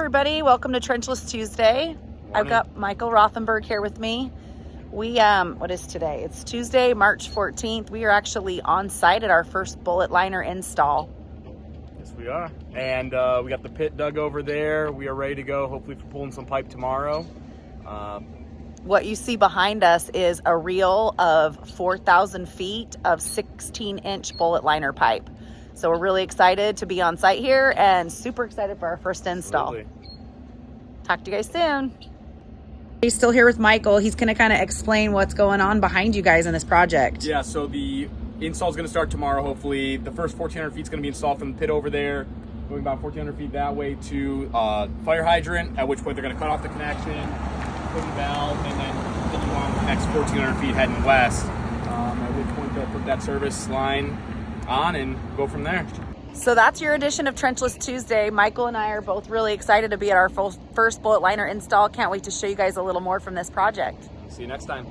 everybody. Welcome to Trenchless Tuesday. Morning. I've got Michael Rothenberg here with me. We, what is today? It's Tuesday, March 14th. We are actually on site at our first BulletLiner install. Yes, we are. And we got the pit dug over there. We are ready to go, hopefully for pulling some pipe tomorrow. What you see behind us is a reel of 4,000 feet of 16-inch BulletLiner pipe. So we're really excited to be on site here and super excited for our first install. Absolutely. Talk to you guys soon. He's still here with Michael. He's going to kind of explain what's going on behind you guys in this project. Yeah, so the install is going to start tomorrow, hopefully. The first 1,400 feet is going to be installed from the pit over there, going about 1,400 feet that way to fire hydrant, at which point they're going to cut off the connection, put the valve, and then continue on the next 1,400 feet heading west, at which point they'll put that service line on and go from there. So that's your edition of Trenchless Tuesday. Michael and I are both really excited to be at our first BulletLiner install. Can't wait to show you guys a little more from this project. See you next time.